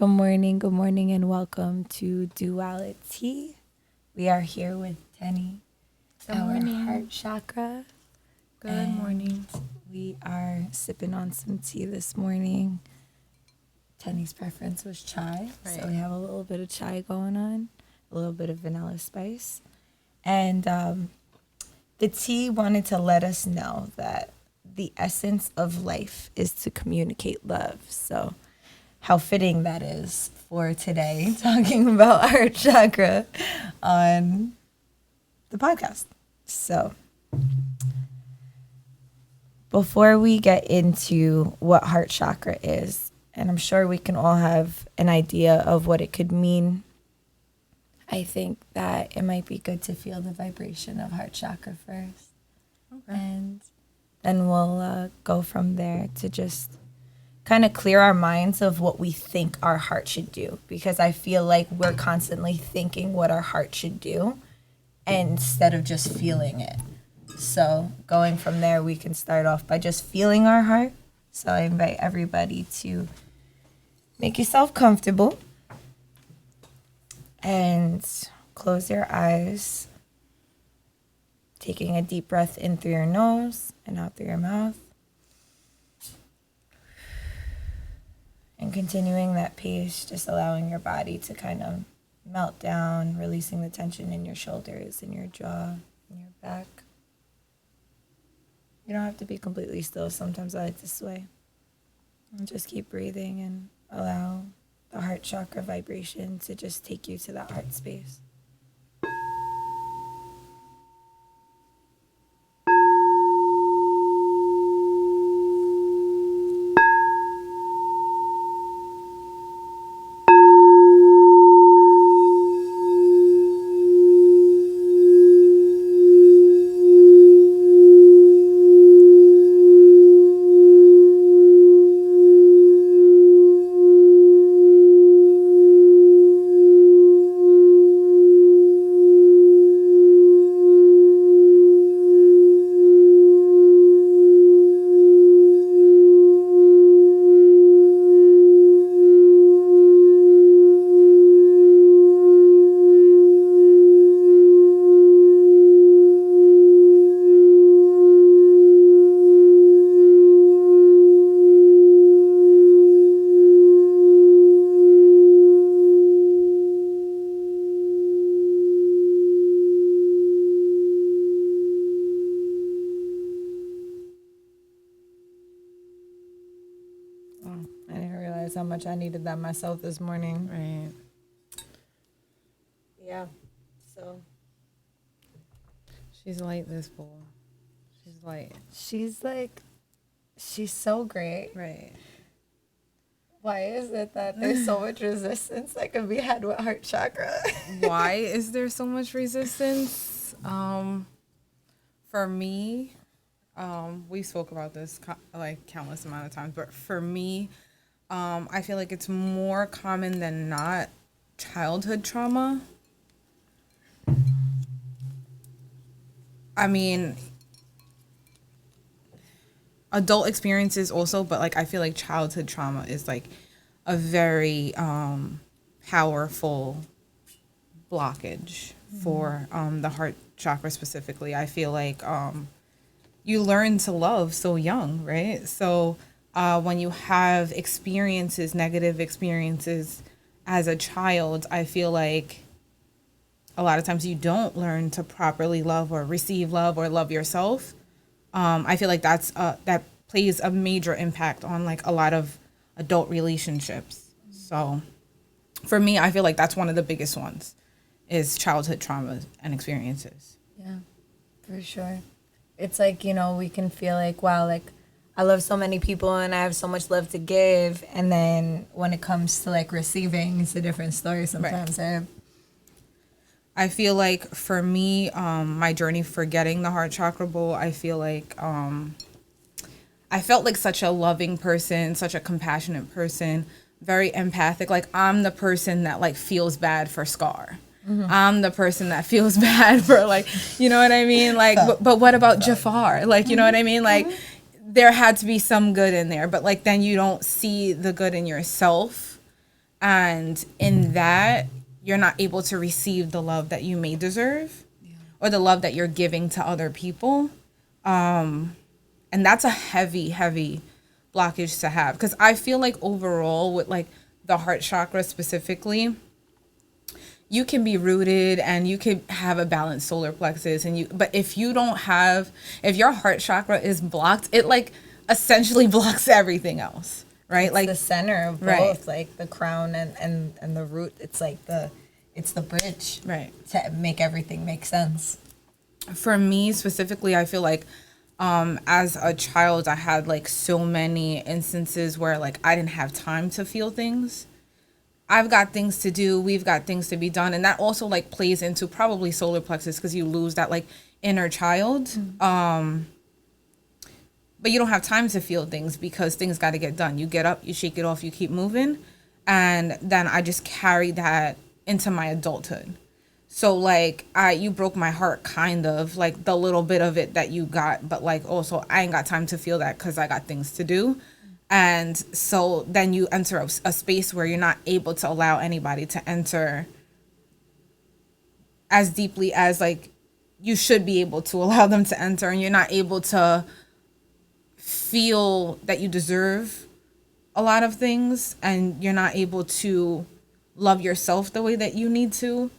Good morning, and welcome to Dualitea. We are here with Teni, Good our morning. heart chakra. Good morning. We are sipping on some tea this morning. Teni's preference was chai, so Right. we have a little bit of chai going on, a little bit of vanilla spice. And the tea wanted to let us know that the essence of life is to communicate love. So how fitting that is for today, talking about our chakra on the podcast. So, before we get into what heart chakra is, and I'm sure we can all have an idea of what it could mean, I think that it might be good to feel the vibration of heart chakra first. Okay. And then we'll go from there to just kind of clear our minds of what we think our heart should do, because I feel like we're constantly thinking what our heart should do instead of just feeling it. So going from there, we can start off by just feeling our heart. So I invite everybody to make yourself comfortable and close your eyes, taking a deep breath in through your nose and out through your mouth. And continuing that pace, just allowing your body to kind of melt down, releasing the tension in your shoulders, in your jaw, in your back. You don't have to be completely still. Sometimes I like to sway. And just keep breathing and allow the heart chakra vibration to just take you to that heart space. I didn't realize how much I needed that myself this morning. Right. Yeah. So She's light, this fool. She's light. she's so great. Right. Why is it that there's so much resistance that can be had with heart chakra? Why is there so much resistance? For me, we spoke about this like countless amount of times, but for me, I feel like it's more common than not childhood trauma. I mean, adult experiences also, but like I feel like childhood trauma is like a very powerful blockage for the heart chakra specifically. I feel like you learn to love so young, right? So when you have experiences, negative experiences as a child, I feel like a lot of times you don't learn to properly love or receive love or love yourself. I feel like that plays a major impact on like a lot of adult relationships. So for me, I feel like that's one of the biggest ones is childhood trauma and experiences. Yeah, for sure. It's like, we can feel like, wow, like I love so many people and I have so much love to give. And then when it comes to like receiving, it's a different story sometimes. Right. I feel like for me, my journey for getting the heart chakra bowl, I feel like I felt like such a loving person, such a compassionate person, very empathic. Like I'm the person that like feels bad for Scar. Mm-hmm. I'm the person that feels bad for like, you know what I mean? Like, but what about Jafar? Like, you know what I mean? Like there had to be some good in there, but like then you don't see the good in yourself. And in that, you're not able to receive the love that you may deserve, or the love that you're giving to other people. And that's a heavy, heavy blockage to have. Because I feel like overall with like the heart chakra specifically, you can be rooted and you can have a balanced solar plexus, but if your heart chakra is blocked, it like essentially blocks everything else. Right? It's like the center of both, right. like the crown and the root. It's like it's the bridge, Right, to make everything make sense. For me specifically, I feel like as a child, I had like so many instances where like I didn't have time to feel things. I've got things to do. We've got things to be done, and that also like plays into probably solar plexus because you lose that like inner child. Mm-hmm. But you don't have time to feel things because things got to get done. You get up, you shake it off, you keep moving. And then I just carry that into my adulthood. So like you broke my heart, kind of like the little bit of it that you got, but like also I ain't got time to feel that because I got things to do. And so then you enter a space where you're not able to allow anybody to enter as deeply as like you should be able to allow them to enter, and you're not able to feel that you deserve a lot of things, and you're not able to love yourself the way that you need to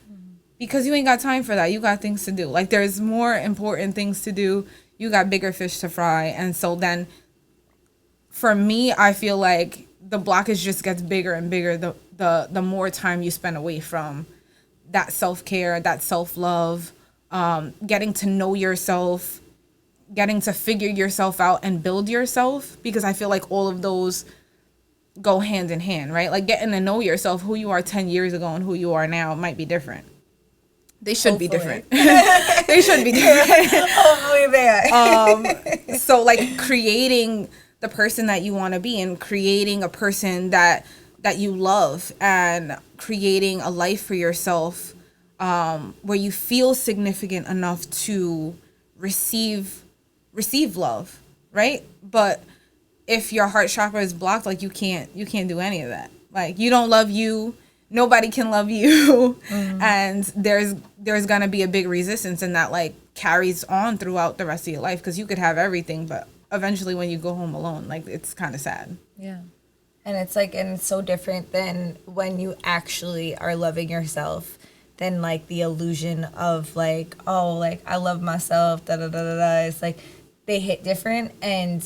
because you ain't got time for that. You got things to do. Like there's more important things to do. You got bigger fish to fry. And so then for me, I feel like the blockage just gets bigger and bigger the more time you spend away from that self-care, that self-love, getting to know yourself, getting to figure yourself out and build yourself, because I feel like all of those go hand in hand, right? Like getting to know yourself, who you are 10 years ago and who you are now might be different. They should be different. They should be different. Hopefully they are. So like creating the person that you want to be and creating a person that you love and creating a life for yourself where you feel significant enough to receive love, right? But if your heart chakra is blocked, like you can't do any of that. Like you don't love you, nobody can love you. Mm-hmm. And there's gonna be a big resistance, and that like carries on throughout the rest of your life, because you could have everything, but eventually when you go home alone, like it's kind of sad. Yeah. And it's so different than when you actually are loving yourself, than like the illusion of like, oh, like I love myself, da da da da da. It's like they hit different, and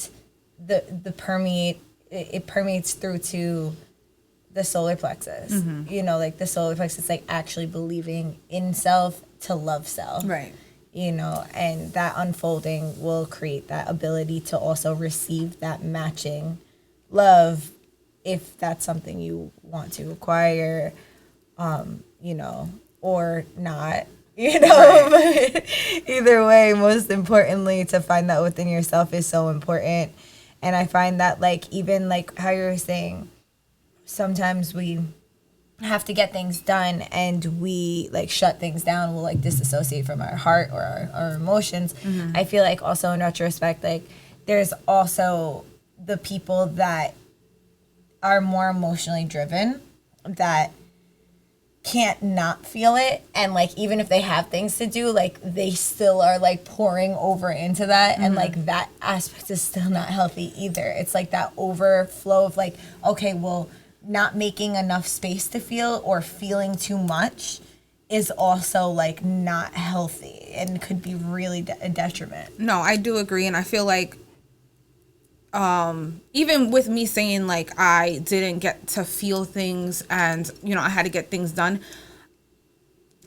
it permeates through to the solar plexus. Mm-hmm. You know, like the solar plexus, like actually believing in self to love self. Right. You know, and that unfolding will create that ability to also receive that matching love, if that's something you want to acquire, you know, or not, you know. Right. But either way, most importantly, to find that within yourself is so important. And I find that, like, even like how you were saying, sometimes we have to get things done and we like shut things down. We'll like disassociate from our heart or our emotions. Mm-hmm. I feel like also in retrospect, like there's also the people that are more emotionally driven that can't not feel it, and like even if they have things to do, like they still are like pouring over into that. Mm-hmm. And like that aspect is still not healthy either. It's like that overflow of like, okay, well, not making enough space to feel or feeling too much is also like not healthy and could be really a detriment. No, I do agree. And I feel like even with me saying like I didn't get to feel things and, you know, I had to get things done,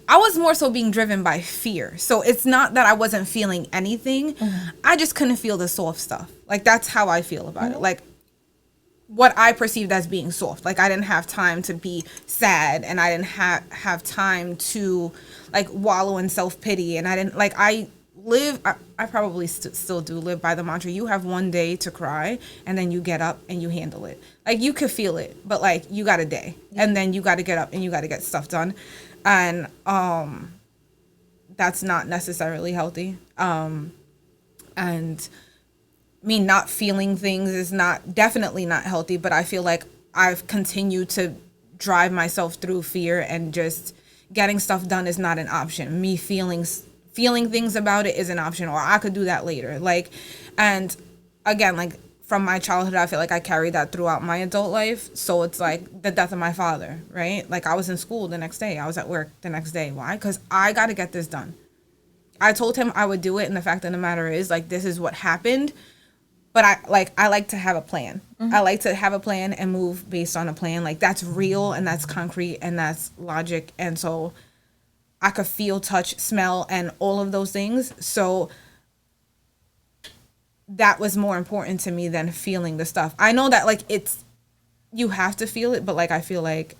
I was more so being driven by fear. So it's not that I wasn't feeling anything. Mm-hmm. I just couldn't feel the soft stuff. Like that's how I feel about it. Like what I perceived as being soft. Like I didn't have time to be sad, and I didn't have time to like wallow in self-pity, and I didn't like I probably still do live by the mantra, you have one day to cry and then you get up and you handle it. Like you could feel it, but like you got a day. Yeah. And then you got to get up and you got to get stuff done. And that's not necessarily healthy. And me not feeling things is definitely not healthy, but I feel like I've continued to drive myself through fear, and just getting stuff done is not an option. Me feeling things about it is an option, or I could do that later. Like, and again, like from my childhood, I feel like I carried that throughout my adult life. So it's like the death of my father, right? Like I was in school the next day. I was at work the next day. Why? Because I got to get this done. I told him I would do it. And the fact of the matter is, like, this is what happened. But I like to have a plan. I like to have a plan and move based on a plan. Like that's real and that's concrete and that's logic. And so I could feel, touch, smell, and all of those things. So that was more important to me than feeling the stuff. I know that like you have to feel it, but like I feel like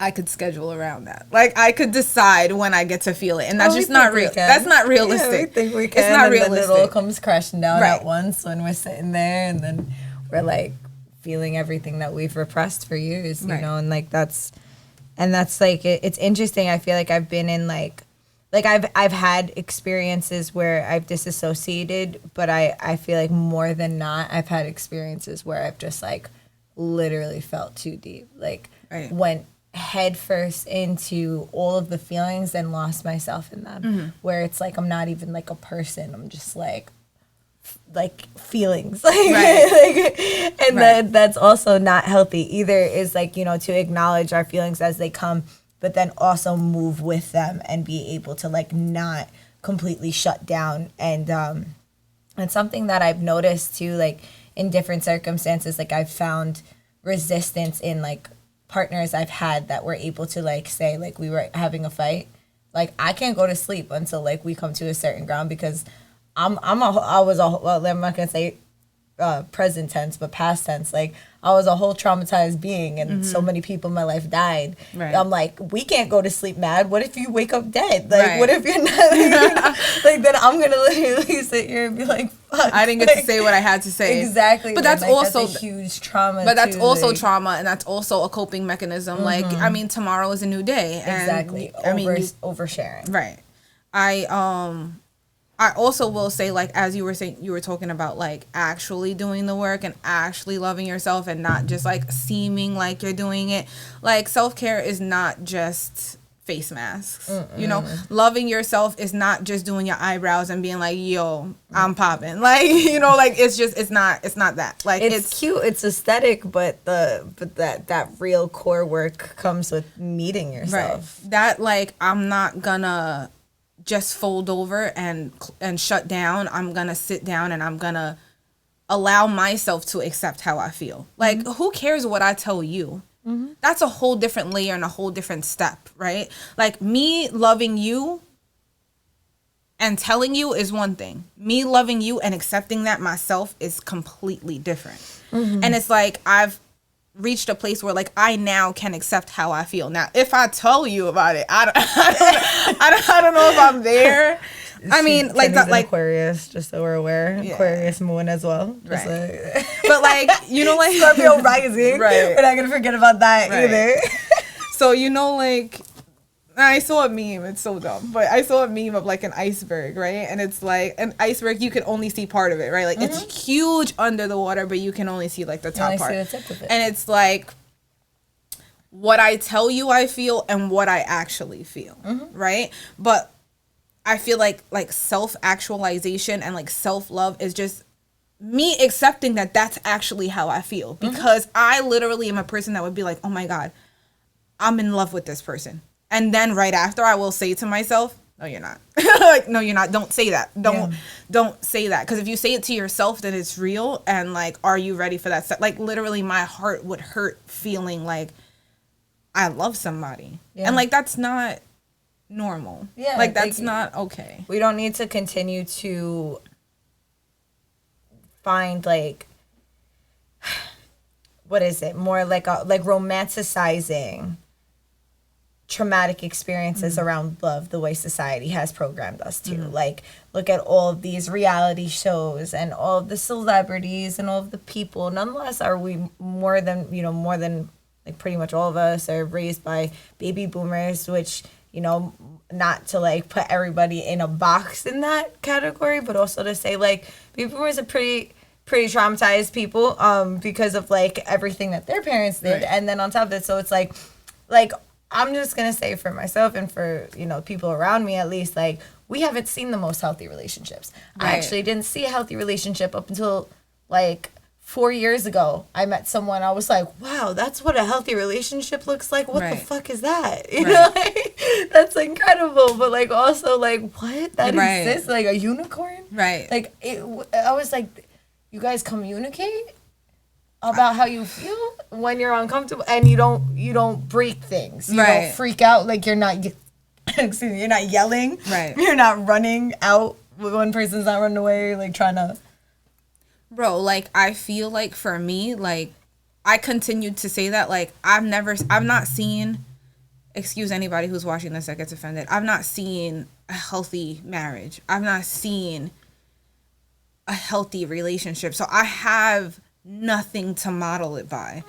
I could schedule around that. Like I could decide when I get to feel it, and that's just not real. That's not realistic. Yeah, we think we can. It's not and realistic. Then it all comes crashing down Right. at once when we're sitting there, and then we're like feeling everything that we've repressed for years, you Right. know, and like that's like it's interesting. I feel like I've been in like I've had experiences where I've disassociated, but I feel like more than not I've had experiences where I've just like literally felt too deep, like Right. went head first into all of the feelings and lost myself in them, where it's like I'm not even like a person, I'm just like feelings, like, Right. and Right. that's also not healthy either. Is like, you know, to acknowledge our feelings as they come, but then also move with them and be able to like not completely shut down. And something that I've noticed too, like in different circumstances, like I've found resistance in like partners I've had that were able to like say, like we were having a fight, like I can't go to sleep until like we come to a certain ground, because well, I'm not gonna say present tense, but past tense, like I was a whole traumatized being, and so many people in my life died. Right. I'm like, we can't go to sleep mad. What if you wake up dead? Like, Right. what if you're not like then I'm gonna literally sit here and be like, fuck. I didn't get to say what I had to say. Exactly. But that's like, also that's a huge trauma. But that's too, also like, trauma, and that's also a coping mechanism. Like, I mean, tomorrow is a new day. And exactly. I mean, Oversharing. right. I also will say, like, as you were saying, you were talking about like actually doing the work and actually loving yourself, and not just like seeming like you're doing it. Like self-care is not just face masks. You know, loving yourself is not just doing your eyebrows and being like, yo, I'm popping. Like, you know, like it's not that. Like it's cute, it's aesthetic, but that real core work comes with meeting yourself. Right. That like I'm not gonna just fold over and shut down. I'm gonna sit down and I'm gonna allow myself to accept how I feel. Like who cares what I tell you? That's a whole different layer and a whole different step, right? Like me loving you and telling you is one thing. Me loving you and accepting that myself is completely different. And it's like I've reached a place where like I now can accept how I feel. Now, if I tell you about it, I don't know if I'm there. I mean, like Teni's that, like Aquarius, just so we're aware. Yeah. Aquarius moon as well. Just Right. But like, you know, like Scorpio rising. Right. We're not gonna forget about that Right. either. So, you know, like I saw a meme, it's so dumb, but I saw a meme of like an iceberg, right? And it's like an iceberg, you can only see part of it, right? Like it's huge under the water, but you can only see like the top only part. see the tip of it. And it's like what I tell you I feel and what I actually feel, right? But I feel like self-actualization and like self-love is just me accepting that that's actually how I feel, because I literally am a person that would be like, oh my God, I'm in love with this person. And then right after I will say to myself, no, you're not. Like, no, you're not. Don't say that. Don't say that. Because if you say it to yourself, then it's real. And like, are you ready for that? Like literally my heart would hurt feeling like I love somebody. Yeah. And like, that's not normal. Yeah, Like that's like, not okay. We don't need to continue to find like, what is it? More like romanticizing traumatic experiences around love the way society has programmed us to. Like, look at all of these reality shows and all of the celebrities and all of the people. Nonetheless, are we more than like pretty much all of us are raised by baby boomers, which, you know, not to like put everybody in a box in that category, but also to say like baby boomers are pretty pretty traumatized people because of like everything that their parents did. And then on top of it, so it's like I'm just gonna say for myself and for, you know, people around me at least, like, we haven't seen the most healthy relationships. I actually didn't see a healthy relationship up until like 4 years ago. I met someone, I was like, wow, that's what a healthy relationship looks like. What the fuck is that? You know, like, that's incredible. But like also like, what? That exists? Like a unicorn? Like I was like, you guys communicate about how you feel when you're uncomfortable, and you don't break things. You don't freak out. Like you're not excuse me, you're not yelling. You're not running out when one person's not running away, like trying to. Bro, like, I feel like for me, like, I continued to say that, like, I've not seen, excuse anybody who's watching this that gets offended, I've not seen a healthy marriage. I've not seen a healthy relationship. So I have nothing to model it by.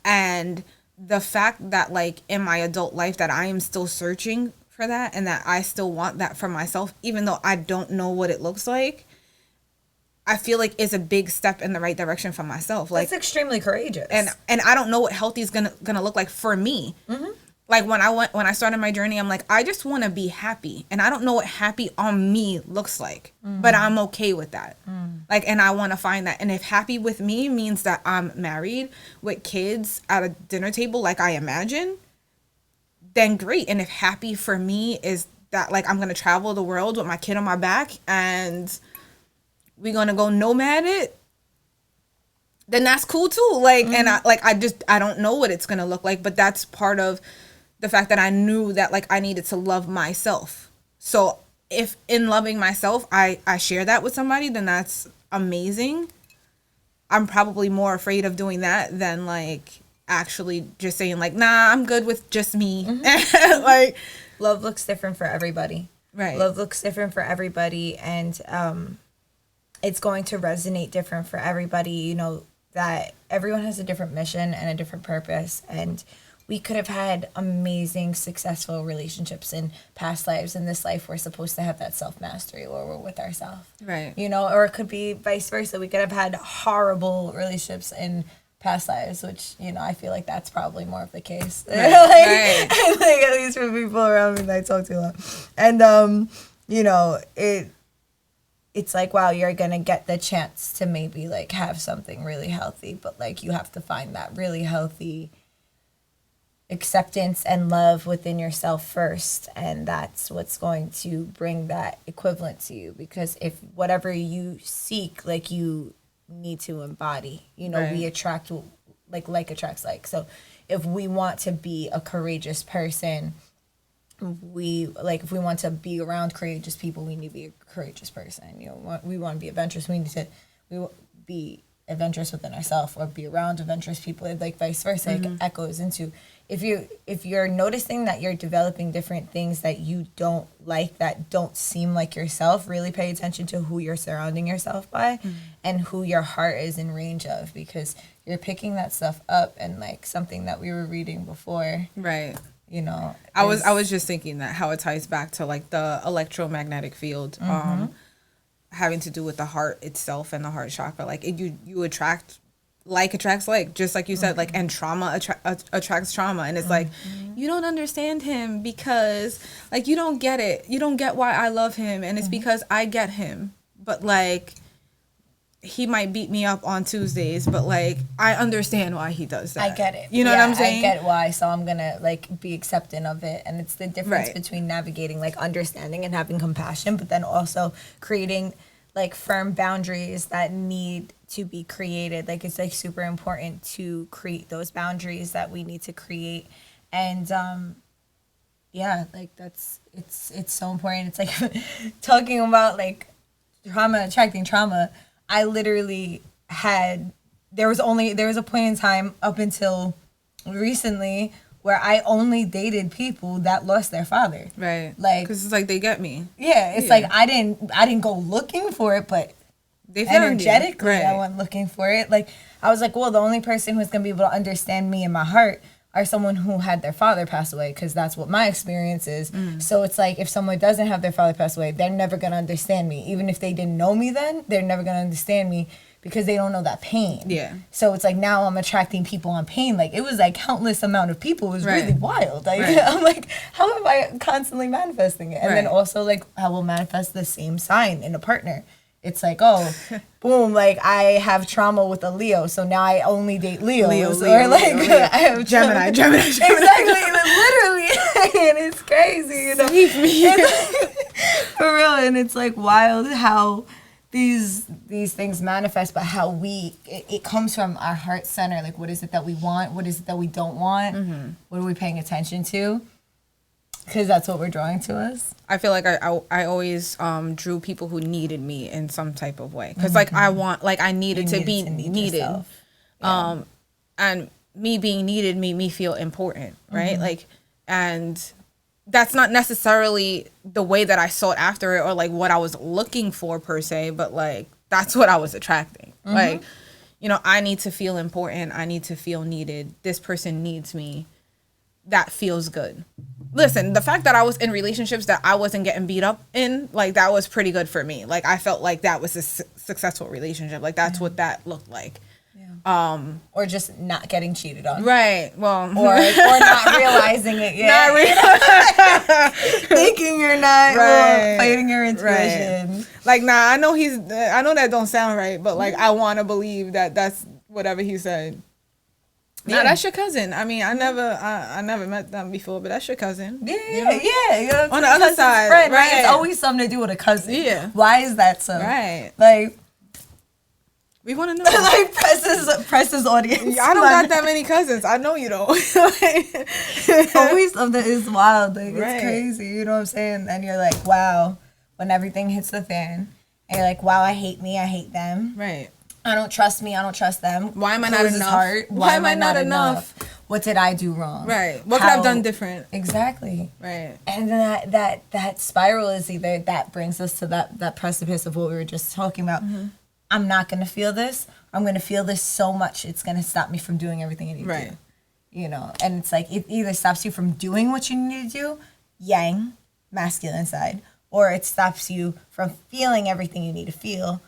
And the fact that, like, in my adult life that I am still searching for that and that I still want that for myself, even though I don't know what it looks like, I feel like is a big step in the right direction for myself. Like, that's extremely courageous. And I don't know what healthy is gonna look like for me. Like when I started my journey, I'm like, I just want to be happy, and I don't know what happy on me looks like, but I'm okay with that. Like, and I want to find that. And if happy with me means that I'm married with kids at a dinner table like I imagine, then great. And if happy for me is that, like, I'm gonna travel the world with my kid on my back and we're gonna go nomad it, then that's cool too. Like, and I don't know what it's gonna look like, but that's part of the fact that I knew that, like, I needed to love myself. So if in loving myself, I share that with somebody, then that's amazing. I'm probably more afraid of doing that than, like, actually just saying, like, nah, I'm good with just me. Like, love looks different for everybody. Love looks different for everybody, and it's going to resonate different for everybody. You know, that everyone has a different mission and a different purpose, and we could have had amazing, successful relationships in past lives. In this life, we're supposed to have that self-mastery where we're with ourselves. You know, or it could be vice versa. We could have had horrible relationships in past lives, which, you know, I feel like that's probably more of the case. Like, at least for people around me that I talk to a lot. And, you know, it's like, wow, you're going to get the chance to maybe, like, have something really healthy, but, like, you have to find that really healthy acceptance and love within yourself first, and that's what's going to bring that equivalent to you, because if whatever you seek, like, you need to embody, you know, we attract, like attracts like. So if we want to be a courageous person, if we want to be around courageous people, we need to be a courageous person. You know, we want to be adventurous, we need to be adventurous within ourselves, or be around adventurous people, like vice versa. It echoes into, if you're noticing that you're developing different things that you don't like, that don't seem like yourself, really pay attention to who you're surrounding yourself by and who your heart is in range of, because you're picking that stuff up. And, like, something that we were reading before, you know, I was just thinking that how it ties back to, like, the electromagnetic field, having to do with the heart itself and the heart chakra. Like, you attract, like attracts like, just like you said, like, and trauma attracts trauma. And it's like, you don't understand him because, like, you don't get it. You don't get why I love him. And it's because I get him. But, like, he might beat me up on Tuesdays, but, like, I understand why he does that. I get it. You know what I'm saying? I get why, so I'm gonna, like, be accepting of it. And it's the difference between navigating, like, understanding and having compassion, but then also creating, like, firm boundaries that need to be created. Like, it's, like, super important to create those boundaries that we need to create. And like, it's so important. It's like talking about, like, trauma attracting trauma. I literally there was a point in time up until recently where I only dated people that lost their father. Like, because it's like, they get me. It's like, I didn't go looking for it, but they energetically I went looking for it. Like, I was like, well, the only person who's going to be able to understand me in my heart are someone who had their father pass away, because that's what my experience is. So it's like, if someone doesn't have their father pass away, they're never going to understand me. Even if they didn't know me then, they're never going to understand me, because they don't know that pain. Yeah. So it's like now I'm attracting people on pain. Like it was like countless amount of people. It was really wild. Like I'm like, how am I constantly manifesting it? And then also like I will manifest the same sign in a partner. It's like, oh, boom, like I have trauma with a Leo, so now I only date Leos. Or like I have Gemini. Exactly, literally. And it's crazy, you know. Save me. For real, and it's like wild how these things manifest, but how it comes from our heart center. Like, what is it that we want? What is it that we don't want? What are we paying attention to? Because that's what we're drawing to us. I feel like I always drew people who needed me in some type of way. Because like I needed to be needed. Yeah. And me being needed made me feel important, right? Like, and that's not necessarily the way that I sought after it or like what I was looking for per se, but like that's what I was attracting. Like, you know, I need to feel important. I need to feel needed. This person needs me. That feels good. Listen, the fact that I was in relationships that I wasn't getting beat up in, like that was pretty good for me. Like I felt like that was a successful relationship. Like that's what that looked like. Or just not getting cheated on. Right. Well, or not realizing it yet. Thinking you're not fighting your intuition. Like, nah, I know that don't sound right, but like I want to believe that that's whatever he said. Nah, that's your cousin. I mean, I never met them before, but that's your cousin. Yeah, you know, on the other side, friend, right? It's always something to do with a cousin. Yeah. Why is that so? Right. Like, we want to know. Like, press his audience. I don't got that many cousins. I know you don't. Always something is wild. Like, it's crazy. You know what I'm saying? And you're like, wow. When everything hits the fan, and you're like, wow, I hate me. I hate them. Right. I don't trust me. I don't trust them. Why am I not enough? Heart. Why am I not enough? What did I do wrong? Right. What could I have done different? Exactly. Right. And then that spiral is either that brings us to that precipice of what we were just talking about. I'm not going to feel this. I'm going to feel this so much it's going to stop me from doing everything I need to do. You know, and it's like it either stops you from doing what you need to do, yang, masculine side, or it stops you from feeling everything you need to feel,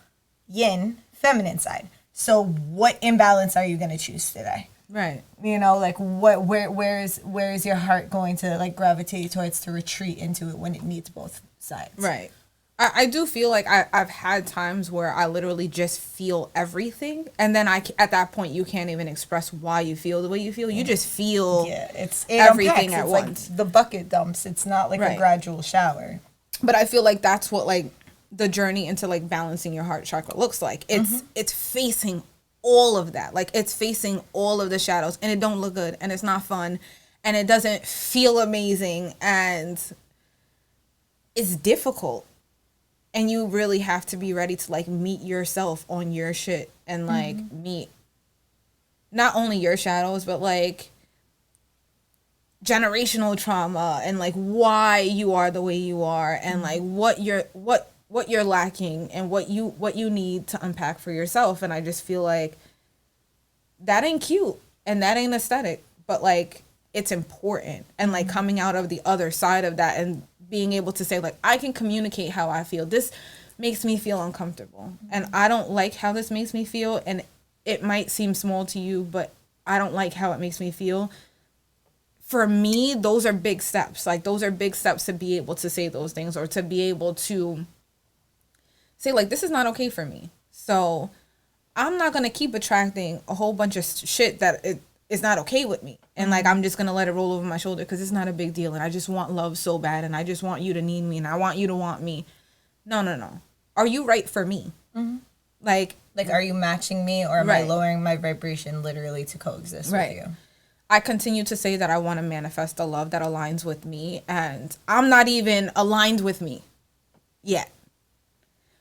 yin, feminine side. So what imbalance are you going to choose today? Right. You know, like where is your heart going to like gravitate towards to retreat into it when it needs both sides? Right. I do feel like I've had times where I literally just feel everything, and then at that point you can't even express why you feel the way you feel. You just feel everything at once. Like the bucket dumps. It's not like a gradual shower. But I feel like that's what like the journey into like balancing your heart chakra looks like. It's facing all of that. Like it's facing all of the shadows, and it don't look good, and it's not fun, and it doesn't feel amazing, and it's difficult. And you really have to be ready to like meet yourself on your shit and like meet not only your shadows, but like generational trauma and like why you are the way you are and like what you're lacking and what you need to unpack for yourself. And I just feel like that ain't cute and that ain't aesthetic, but like it's important. And like coming out of the other side of that and being able to say like I can communicate how I feel. This makes me feel uncomfortable and I don't like how this makes me feel, and it might seem small to you, but I don't like how it makes me feel. For me, those are big steps. Like those are big steps to be able to say those things or to be able to say like this is not okay for me. So I'm not going to keep attracting a whole bunch of shit that is not okay with me. And like, I'm just going to let it roll over my shoulder because it's not a big deal. And I just want love so bad. And I just want you to need me. And I want you to want me. No. Are you right for me? Like, are you matching me or am I lowering my vibration literally to coexist with you? I continue to say that I want to manifest a love that aligns with me. And I'm not even aligned with me yet.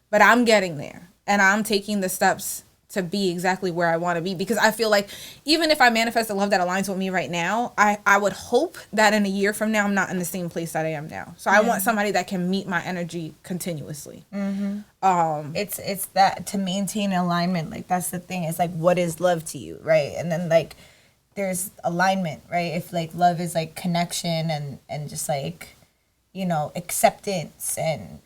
But I'm getting there. And I'm taking the steps to be exactly where I want to be, because I feel like even if I manifest a love that aligns with me right now, I would hope that in a year from now I'm not in the same place that I am now. So I want somebody that can meet my energy continuously. It's that to maintain alignment. Like that's the thing. It's like, what is love to you, right? And then like there's alignment, right? If like love is like connection and just like, you know, acceptance, and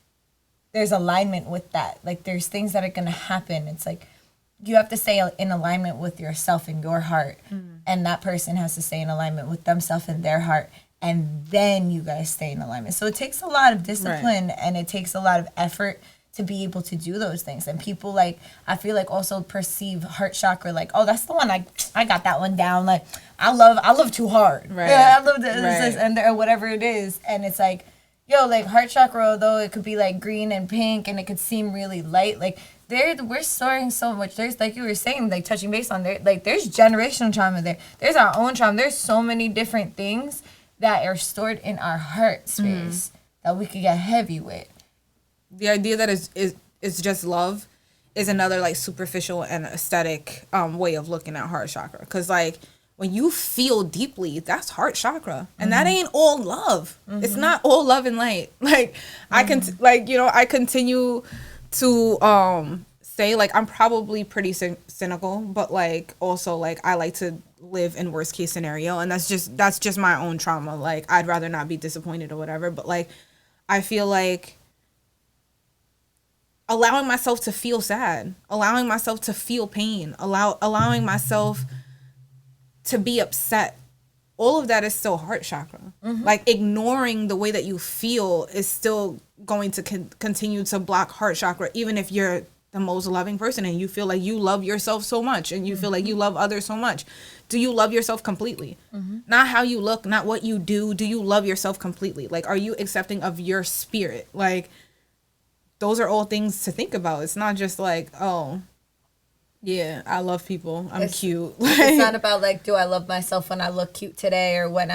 there's alignment with that. Like there's things that are gonna happen. It's like you have to stay in alignment with yourself and your heart, and that person has to stay in alignment with themselves and their heart, and then you guys stay in alignment. So it takes a lot of discipline, and it takes a lot of effort to be able to do those things. And people, like, I feel like also perceive heart chakra like, oh, that's the one, I got that one down. Like, I love too hard. Right. Yeah, I love this, Right. and or whatever it is. And it's like, yo, like, heart chakra, although it could be like green and pink and it could seem really light, like, we're storing so much. There's, like you were saying, like, touching base on there, like, there's generational trauma there. There's our own trauma. There's so many different things that are stored in our heart space that we could get heavy with. The idea that is just love is another, like, superficial and aesthetic way of looking at heart chakra. Because, like, when you feel deeply, that's heart chakra, and that ain't all love. It's not all love and light. Like, I can, like, you know, I continue to say, like, I'm probably pretty cynical, but, like, also, like, I like to live in worst case scenario, and that's just my own trauma. Like, I'd rather not be disappointed or whatever, but, like, I feel like allowing myself to feel sad, allowing myself to feel pain, allowing myself to be upset, all of that is still heart chakra. Like, ignoring the way that you feel is still going to continue to block heart chakra, even if you're the most loving person and you feel like you love yourself so much and you feel like you love others so much. Do you love yourself completely? Not how you look, not what you do. Do you love yourself completely? Like, are you accepting of your spirit? Like, those are all things to think about. It's not just like, oh, yeah, I love people. I'm cute. It's not about, like, do I love myself when I look cute today, or when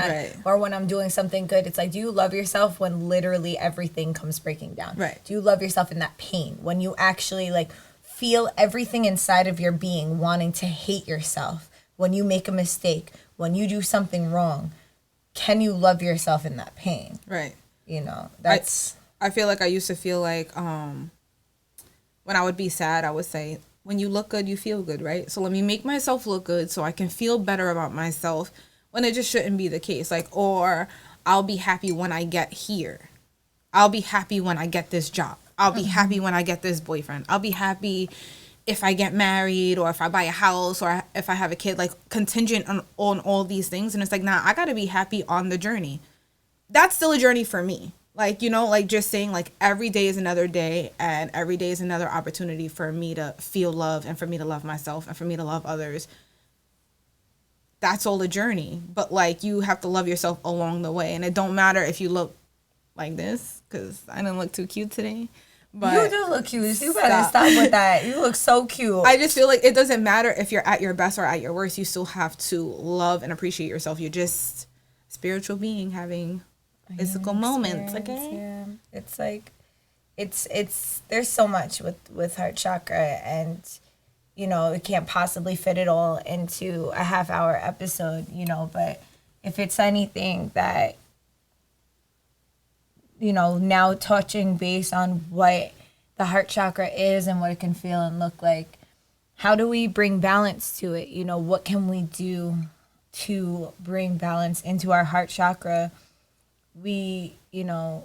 or when I'm doing something good. It's like, do you love yourself when literally everything comes breaking down? Right. Do you love yourself in that pain, when you actually, like, feel everything inside of your being wanting to hate yourself, when you make a mistake, when you do something wrong? Can you love yourself in that pain? Right. You know, that's... I feel like I used to feel like when I would be sad, I would say, when you look good, you feel good, right? So let me make myself look good so I can feel better about myself, when it just shouldn't be the case. Like, or I'll be happy when I get here. I'll be happy when I get this job. I'll be happy when I get this boyfriend. I'll be happy if I get married, or if I buy a house, or if I have a kid, like, contingent on all these things. And it's like, nah, I got to be happy on the journey. That's still a journey for me. Like, you know, like, just saying, like, every day is another day, and every day is another opportunity for me to feel love, and for me to love myself, and for me to love others. That's all a journey. But, like, you have to love yourself along the way. And it don't matter if you look like this, because I didn't look too cute today. But you do look cute. You better stop with that. You look so cute. I just feel like it doesn't matter if you're at your best or at your worst. You still have to love and appreciate yourself. You're just a spiritual being having physical moments. Okay. Yeah. It's like, it's there's so much with heart chakra, and, you know, it can't possibly fit it all into a half-hour episode, you know. But if it's anything that, you know, now touching base on what the heart chakra is and what it can feel and look like, how do we bring balance to it? You know, what can we do to bring balance into our heart chakra? We, you know,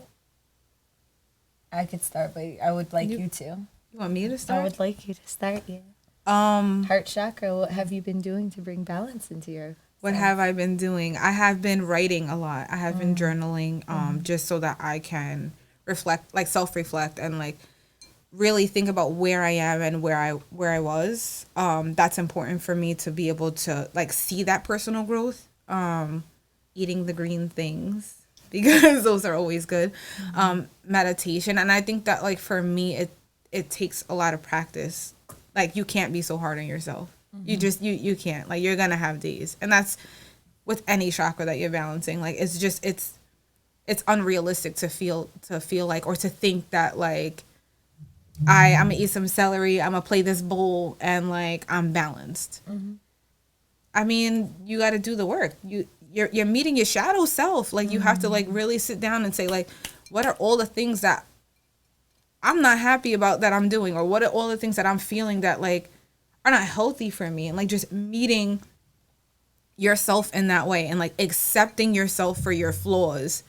I could start, but I would like you to. You want me to start? I would like you to start, yeah. Heart chakra, what have you been doing to bring balance into your... What have I been doing? I have been writing a lot. I have been journaling, just so that I can reflect, like, self-reflect, and, like, really think about where I am and where I was. That's important for me to be able to, like, see that personal growth. Eating the green things, because those are always good. Meditation, and I think that, like, for me, it takes a lot of practice. Like, you can't be so hard on yourself. You just, you can't. Like, you're gonna have days, and that's with any chakra that you're balancing. Like, it's just, it's unrealistic to feel like, or to think that, like, I'm gonna eat some celery, I'm gonna play this bowl, and, like, I'm balanced. I mean, you got to do the work. You're meeting your shadow self. Like, you have to, like, really sit down and say, like, what are all the things that I'm not happy about that I'm doing, or what are all the things that I'm feeling that, like, are not healthy for me, and, like, just meeting yourself in that way, and, like, accepting yourself for your flaws,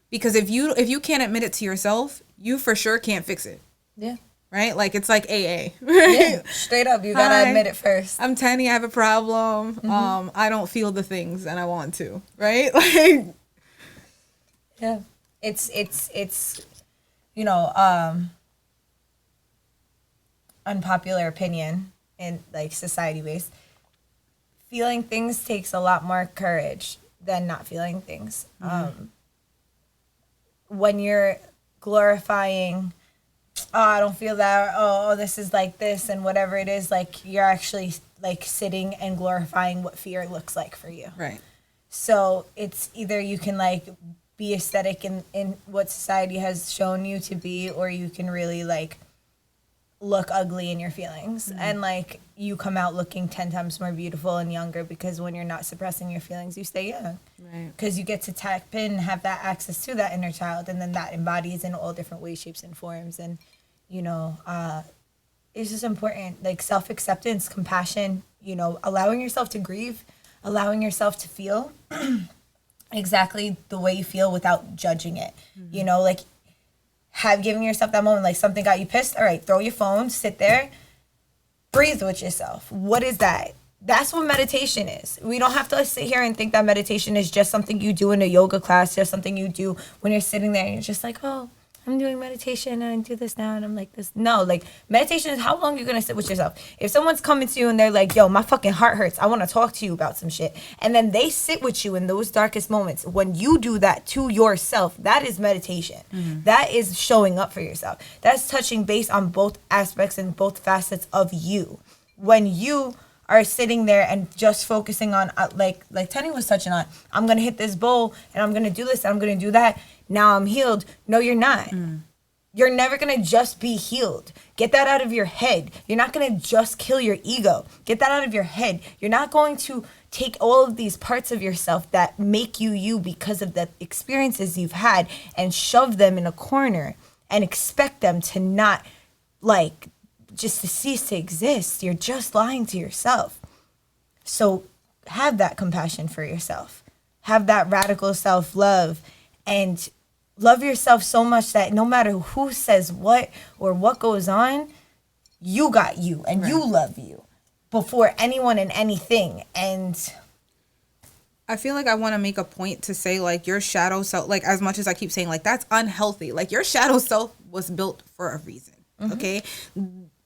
because if you can't admit it to yourself, you for sure can't fix it. Yeah. right? Like it's like AA. Yeah, straight up. You gotta admit it first. I'm Teni. I have a problem. I don't feel the things and I want to, right? Like, yeah, it's you know, unpopular opinion in like society based. Feeling things takes a lot more courage than not feeling things. When you're glorifying, oh, I don't feel that, oh, this is like this, and whatever it is, like you're actually like sitting and glorifying what fear looks like for you. right. So it's either you can like be aesthetic in what society has shown you to be, or you can really like look ugly in your feelings, and like you come out looking 10 times more beautiful and younger, because when you're not suppressing your feelings, you stay young, Right. because you get to tap in and have that access to that inner child, and then that embodies in all different ways, shapes, and forms. And you know, it's just important, like self-acceptance, compassion, you know, allowing yourself to grieve, allowing yourself to feel exactly the way you feel without judging it. You know, like have giving yourself that moment, like something got you pissed, all right, throw your phone, sit there, breathe with yourself. What is that? That's what meditation is. We don't have to sit here and think that meditation is just something you do in a yoga class, just something you do when you're sitting there and you're just like, oh, I'm doing meditation and I do this now and I'm like this. No, like meditation is how long you're gonna sit with yourself. If someone's coming to you and they're like, yo, my fucking heart hurts, I wanna talk to you about some shit, and then they sit with you in those darkest moments, when you do that to yourself, that is meditation. That is showing up for yourself. That's touching base on both aspects and both facets of you. When you are sitting there and just focusing on like Teni was touching on, I'm gonna hit this bowl and I'm gonna do this and I'm gonna do that, now I'm healed. No, you're not. You're never gonna just be healed. Get that out of your head. You're not gonna just kill your ego. Get that out of your head. You're not going to take all of these parts of yourself that make you you because of the experiences you've had and shove them in a corner and expect them to not, like, just to cease to exist. You're just lying to yourself. So have that compassion for yourself. Have that radical self-love, and love yourself so much that no matter who says what or what goes on, you got you and you love you before anyone and anything. And I feel like I want to make a point to say, like, your shadow self, like, as much as I keep saying, like, that's unhealthy. Like, your shadow self was built for a reason, okay?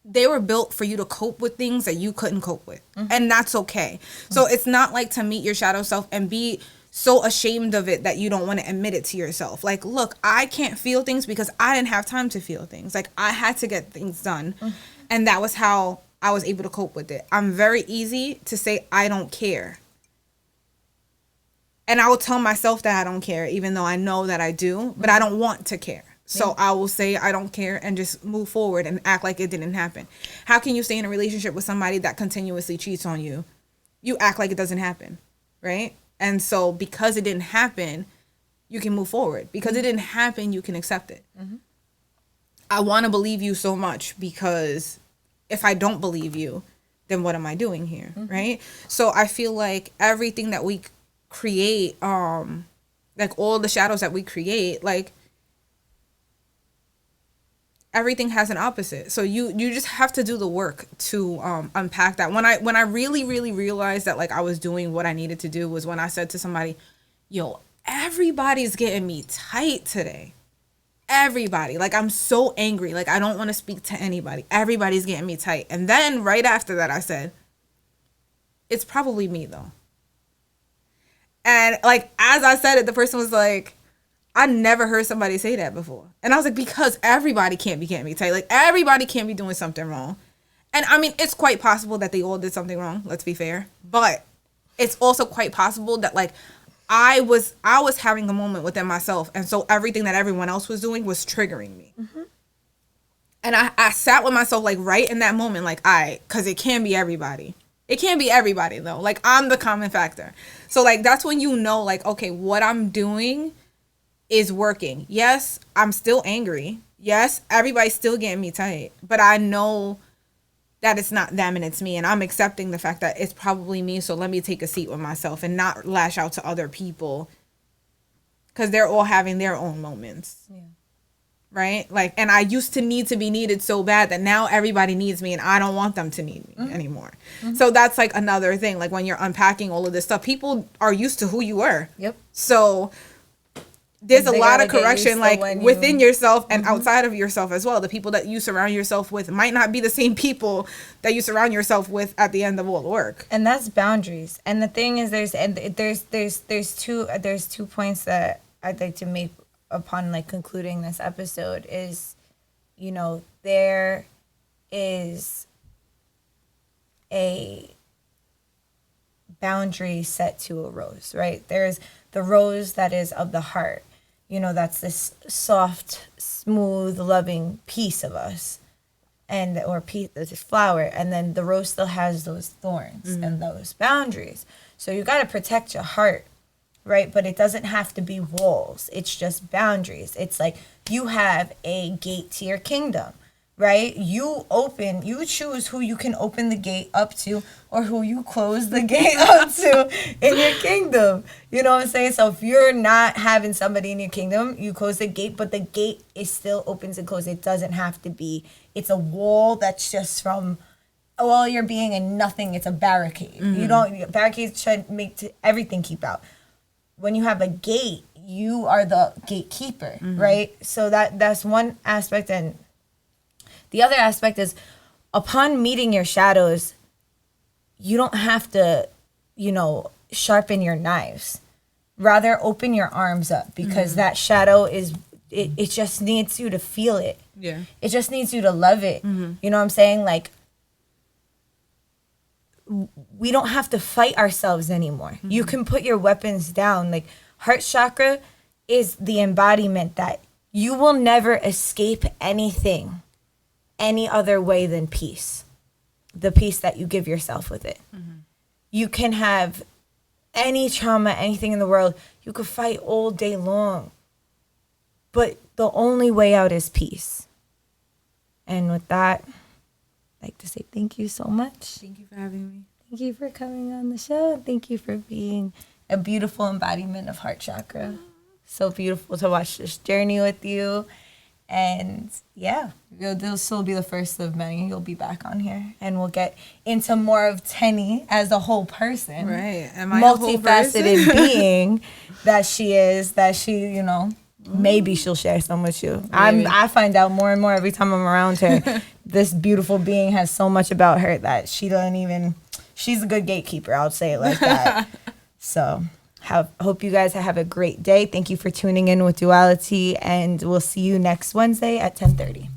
They were built for you to cope with things that you couldn't cope with. And that's okay. So it's not like to meet your shadow self and be so ashamed of it that you don't want to admit it to yourself. Like, look, I can't feel things because I didn't have time to feel things. Like, I had to get things done. And that was how I was able to cope with it. I'm very easy to say I don't care. And I will tell myself that I don't care, even though I know that I do, but I don't want to care. So I will say I don't care and just move forward and act like it didn't happen. How can you stay in a relationship with somebody that continuously cheats on you? You act like it doesn't happen, right? And so because it didn't happen, you can move forward. Because it didn't happen, you can accept it. I want to believe you so much, because if I don't believe you, then what am I doing here, right? So I feel like everything that we create, like all the shadows that we create, like everything has an opposite. So you just have to do the work to unpack that. When I really realized that, like, I was doing what I needed to do was when I said to somebody, yo, everybody's getting me tight today. Everybody. Like, I'm so angry. Like, I don't want to speak to anybody. Everybody's getting me tight. And then right after that, I said, it's probably me though. And like, as I said it, the person was like, I never heard somebody say that before. And I was like, because everybody can't be getting me tight. Like, everybody can't be doing something wrong. And I mean, it's quite possible that they all did something wrong. Let's be fair. But it's also quite possible that, like, I was having a moment within myself. And so everything that everyone else was doing was triggering me. And I sat with myself, like, right in that moment, like, because it can't be everybody. It can't be everybody, though. Like, I'm the common factor. So, like, that's when you know, like, okay, what I'm doing is working. Yes, I'm still angry. Yes, everybody's still getting me tight. But I know that it's not them and it's me. And I'm accepting the fact that it's probably me. So let me take a seat with myself and not lash out to other people, because they're all having their own moments. right? Like, and I used to need to be needed so bad that now everybody needs me and I don't want them to need me anymore. So that's like another thing. Like when you're unpacking all of this stuff, people are used to who you were. Yep. So there's a They lot gotta of get correction, used to like when within yourself and outside of yourself as well. The people that you surround yourself with might not be the same people that you surround yourself with at the end of all the work. And that's boundaries. And the thing is, there's two points that I'd like to make upon like concluding this episode is, you know, there is a boundary set to a rose, right? There's the rose that is of the heart. You know, that's this soft, smooth, loving piece of us, and or piece, this flower, and then the rose still has those thorns and those boundaries. So you got to protect your heart, right? But it doesn't have to be walls. It's just boundaries. It's like you have a gate to your kingdom, right? You choose who you can open the gate up to or who you close the gate up to in your kingdom. You know what I'm saying? So if you're not having somebody in your kingdom, you close the gate, but the gate is still opens and closed. It doesn't have to be. It's a wall that's just from all your being and nothing. It's a barricade. Barricades should make everything keep out. When you have a gate, you are the gatekeeper, right? So that's one aspect. And the other aspect is upon meeting your shadows, you don't have to, you know, sharpen your knives. Rather, open your arms up because that shadow it just needs you to feel it. Yeah. It just needs you to love it. You know what I'm saying? Like, we don't have to fight ourselves anymore. You can put your weapons down. Like, heart chakra is the embodiment that you will never escape anything any other way than peace. The peace that you give yourself with it. You can have any trauma, anything in the world. You could fight all day long. But the only way out is peace. And with that, I'd like to say thank you so much. Thank you for having me. Thank you for coming on the show. Thank you for being a beautiful embodiment of heart chakra. So beautiful to watch this journey with you. And yeah, this will be the first of many. You'll be back on here, and we'll get into more of Teni as a whole person, right? Am I a whole multifaceted being that she is? That she, you know, maybe she'll share some with you. I find out more and more every time I'm around her. This beautiful being has so much about her that she doesn't even. She's a good gatekeeper. I'll say it like that. So. Hope you guys have a great day. Thank you for tuning in with Duality, and we'll see you next Wednesday at 10:30.